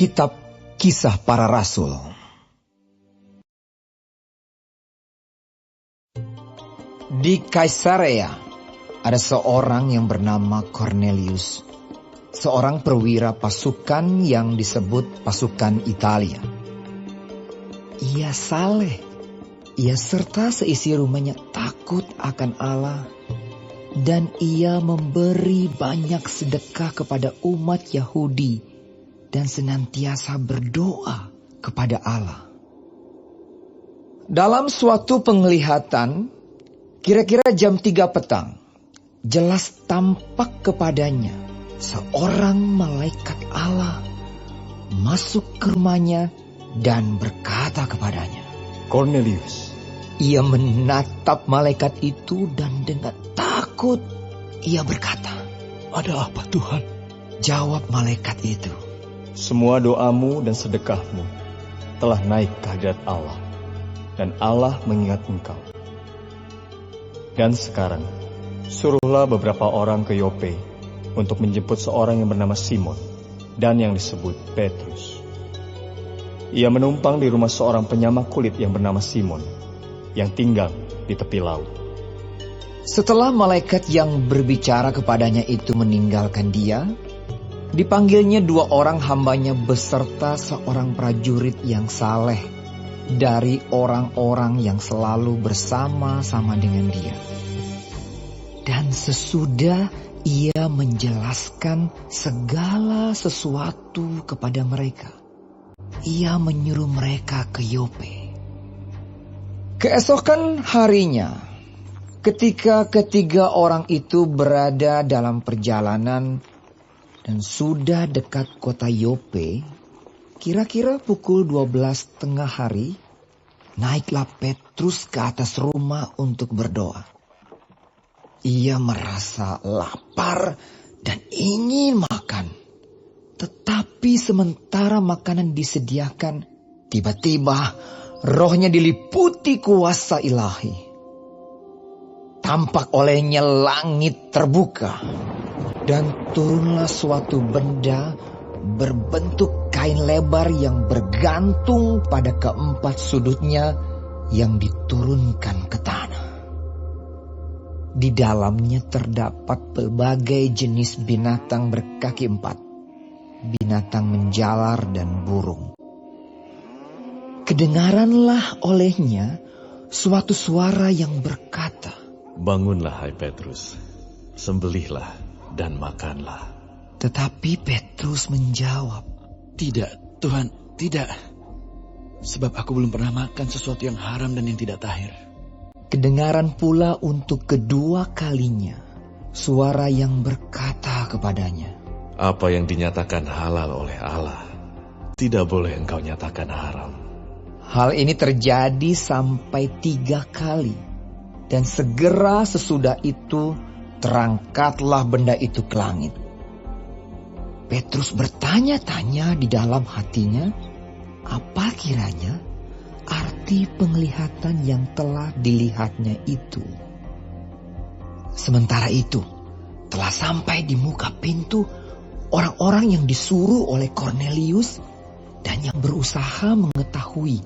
Kitab Kisah Para Rasul. Di Kaisarea ada seorang yang bernama Cornelius, seorang perwira pasukan yang disebut pasukan Italia. Ia saleh, ia serta seisi rumahnya takut akan Allah, dan ia memberi banyak sedekah kepada umat Yahudi dan senantiasa berdoa kepada Allah. Dalam suatu penglihatan, kira-kira jam 3 petang, jelas tampak kepadanya seorang malaikat Allah masuk ke rumahnya dan berkata kepadanya, Cornelius. Ia menatap malaikat itu dan dengan takut ia berkata, Ada apa Tuhan? Jawab malaikat itu, Semua doamu dan sedekahmu telah naik ke hadirat Allah, dan Allah mengingat engkau. Dan sekarang, suruhlah beberapa orang ke Yope untuk menjemput seorang yang bernama Simon dan yang disebut Petrus. Ia menumpang di rumah seorang penyamak kulit yang bernama Simon, yang tinggal di tepi laut. Setelah malaikat yang berbicara kepadanya itu meninggalkan dia, dipanggilnya 2 orang hambanya beserta seorang prajurit yang saleh dari orang-orang yang selalu bersama-sama dengan dia. Dan sesudah ia menjelaskan segala sesuatu kepada mereka, ia menyuruh mereka ke Yope. Keesokan harinya, ketika ketiga orang itu berada dalam perjalanan dan sudah dekat kota Yope, kira-kira pukul 12 tengah hari, naiklah Petrus ke atas rumah untuk berdoa. Ia merasa lapar dan ingin makan. Tetapi sementara makanan disediakan, tiba-tiba rohnya diliputi kuasa ilahi. Tampak olehnya langit terbuka, dan turunlah suatu benda berbentuk kain lebar yang bergantung pada keempat sudutnya yang diturunkan ke tanah. Di dalamnya terdapat berbagai jenis binatang berkaki 4, binatang menjalar dan burung. Kedengaranlah olehnya suatu suara yang berkata, Bangunlah hai Petrus, sembelihlah dan makanlah. Tetapi Petrus menjawab, Tidak, Tuhan, tidak. Sebab aku belum pernah makan sesuatu yang haram dan yang tidak tahir. Kedengaran pula untuk kedua kalinya suara yang berkata kepadanya, Apa yang dinyatakan halal oleh Allah, tidak boleh engkau nyatakan haram. Hal ini terjadi sampai 3 kali, dan segera sesudah itu terangkatlah benda itu ke langit. Petrus bertanya-tanya di dalam hatinya, apa kiranya arti penglihatan yang telah dilihatnya itu. Sementara itu, telah sampai di muka pintu orang-orang yang disuruh oleh Cornelius dan yang berusaha mengetahui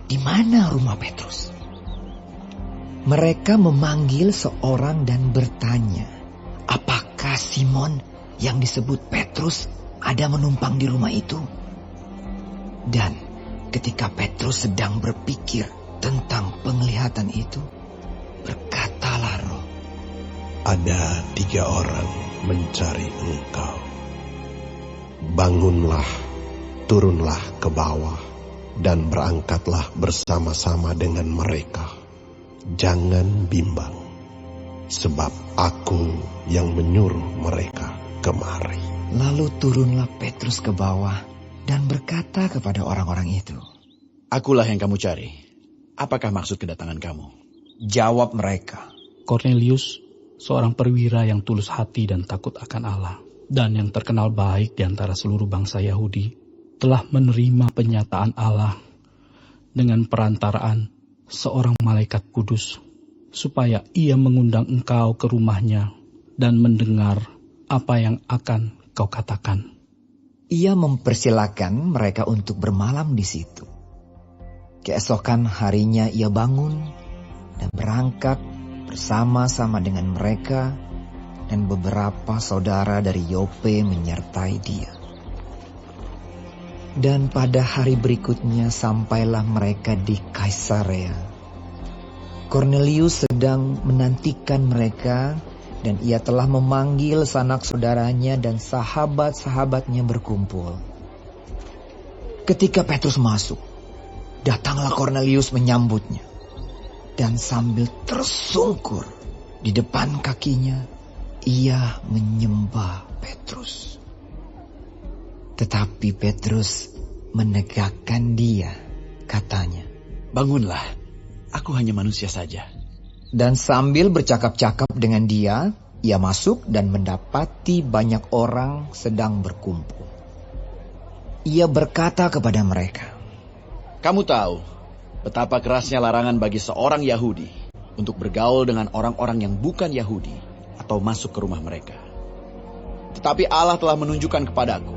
di mana rumah Petrus. Mereka memanggil seorang dan bertanya, apakah Simon yang disebut Petrus ada menumpang di rumah itu? Dan ketika Petrus sedang berpikir tentang penglihatan itu, berkatalah roh, Ada 3 orang mencari engkau. Bangunlah, turunlah ke bawah, dan berangkatlah bersama-sama dengan mereka. Jangan bimbang, sebab aku yang menyuruh mereka kemari. Lalu turunlah Petrus ke bawah dan berkata kepada orang-orang itu, Akulah yang kamu cari. Apakah maksud kedatangan kamu? Jawab mereka, Cornelius, seorang perwira yang tulus hati dan takut akan Allah, dan yang terkenal baik di antara seluruh bangsa Yahudi, telah menerima penyataan Allah dengan perantaraan seorang malaikat kudus, supaya ia mengundang engkau ke rumahnya dan mendengar apa yang akan kau katakan. ia mempersilakan mereka untuk bermalam di situ. Keesokan harinya ia bangun dan berangkat bersama-sama dengan mereka, dan beberapa saudara dari Yope menyertai dia. Dan pada hari berikutnya sampailah mereka di Kaisarea. Kornelius sedang menantikan mereka, dan ia telah memanggil sanak saudaranya dan sahabat-sahabatnya berkumpul. Ketika Petrus masuk, datanglah Kornelius menyambutnya. Dan sambil tersungkur di depan kakinya, ia menyembah Petrus. Tetapi Petrus menegakkan dia, katanya, "Bangunlah, aku hanya manusia saja." Dan sambil bercakap-cakap dengan dia, ia masuk dan mendapati banyak orang sedang berkumpul. Ia berkata kepada mereka, Kamu tahu betapa kerasnya larangan bagi seorang Yahudi untuk bergaul dengan orang-orang yang bukan Yahudi atau masuk ke rumah mereka. Tetapi Allah telah menunjukkan kepadaku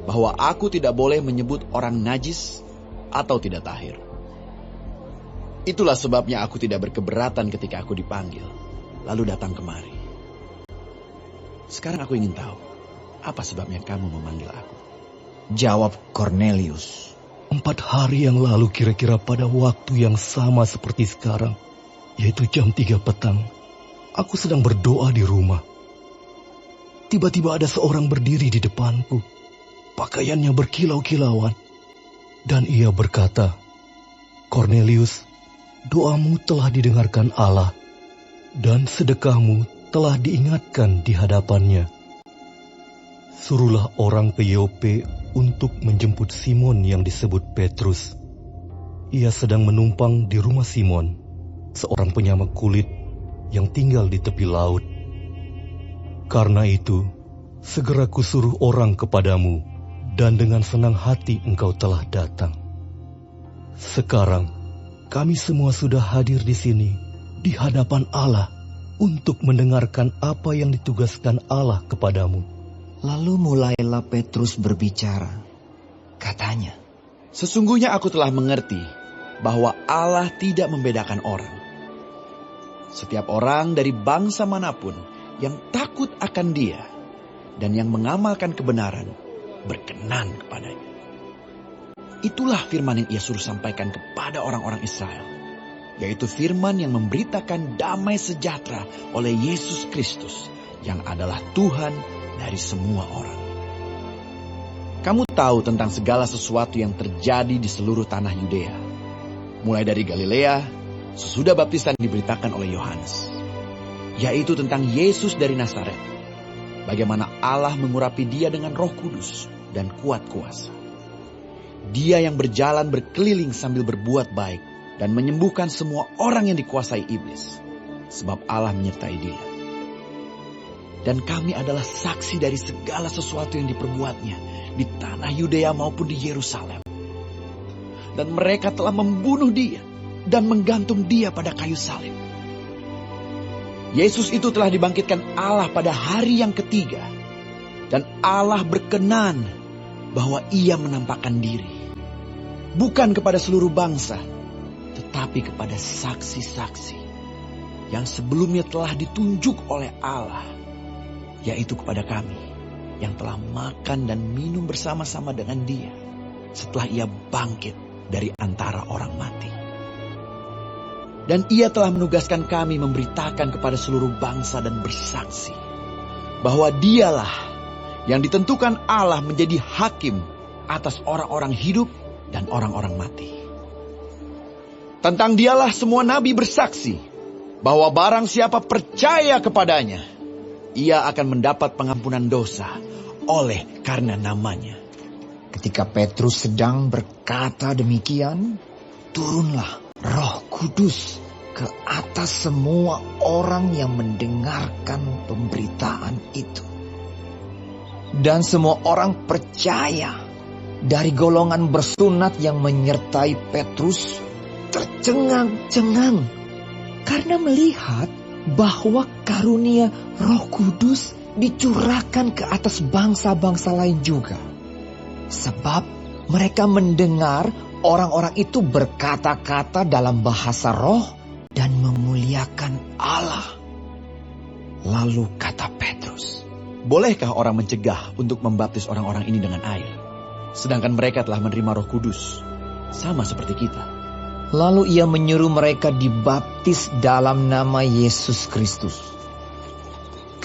bahwa aku tidak boleh menyebut orang najis atau tidak tahir. Itulah sebabnya aku tidak berkeberatan ketika aku dipanggil, lalu datang kemari. Sekarang aku ingin tahu, apa sebabnya kamu memanggil aku? jawab Kornelius. 4 hari yang lalu kira-kira pada waktu yang sama seperti sekarang, yaitu jam 3 petang, aku sedang berdoa di rumah. Tiba-tiba ada seorang berdiri di depanku, pakaiannya berkilau-kilauan, dan ia berkata, "Kornelius, doamu telah didengarkan Allah, dan sedekahmu telah diingatkan di hadapannya. Suruhlah orang ke Yope untuk menjemput Simon yang disebut Petrus. Ia sedang menumpang di rumah Simon, seorang penyamak kulit yang tinggal di tepi laut. Karena itu, segera kusuruh orang kepadamu, dan dengan senang hati engkau telah datang. Sekarang, kami semua sudah hadir di sini, di hadapan Allah, untuk mendengarkan apa yang ditugaskan Allah kepadamu." Lalu mulailah Petrus berbicara. Katanya, Sesungguhnya aku telah mengerti bahwa Allah tidak membedakan orang. Setiap orang dari bangsa manapun yang takut akan Dia dan yang mengamalkan kebenaran berkenan kepadanya. Itulah firman yang Ia suruh sampaikan kepada orang-orang Israel, yaitu firman yang memberitakan damai sejahtera oleh Yesus Kristus yang adalah Tuhan dari semua orang. Kamu tahu tentang segala sesuatu yang terjadi di seluruh tanah Yudea, mulai dari Galilea sesudah baptisan diberitakan oleh Yohanes, yaitu tentang Yesus dari Nazaret, bagaimana Allah mengurapi Dia dengan Roh Kudus dan kuat kuasa. Dia yang berjalan berkeliling sambil berbuat baik dan menyembuhkan semua orang yang dikuasai iblis, sebab Allah menyertai Dia. Dan kami adalah saksi dari segala sesuatu yang diperbuatnya di tanah Yudea maupun di Yerusalem. Dan mereka telah membunuh Dia dan menggantung Dia pada kayu salib. Yesus itu telah dibangkitkan Allah pada hari yang ketiga. Dan Allah berkenan bahwa Ia menampakkan diri, bukan kepada seluruh bangsa, tetapi kepada saksi-saksi yang sebelumnya telah ditunjuk oleh Allah, yaitu kepada kami yang telah makan dan minum bersama-sama dengan Dia setelah Ia bangkit dari antara orang mati. Dan Ia telah menugaskan kami memberitakan kepada seluruh bangsa dan bersaksi bahwa Dialah yang ditentukan Allah menjadi hakim atas orang-orang hidup dan orang-orang mati. Tentang Dialah semua nabi bersaksi bahwa barang siapa percaya kepadanya, ia akan mendapat pengampunan dosa oleh karena namanya. ketika Petrus sedang berkata demikian, turunlah Roh Kudus ke atas semua orang yang mendengarkan pemberitaan itu. Dan semua orang percaya. Dari golongan bersunat yang menyertai Petrus tercengang-cengang karena melihat bahwa karunia Roh Kudus dicurahkan ke atas bangsa-bangsa lain juga. Sebab mereka mendengar orang-orang itu berkata-kata dalam bahasa roh dan memuliakan Allah. Lalu kata Petrus, Bolehkah orang mencegah untuk membaptis orang-orang ini dengan air? Sedangkan mereka telah menerima Roh Kudus, sama seperti kita. lalu ia menyuruh mereka dibaptis dalam nama Yesus Kristus.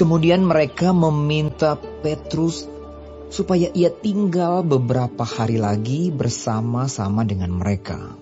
Kemudian mereka meminta Petrus supaya ia tinggal beberapa hari lagi bersama-sama dengan mereka.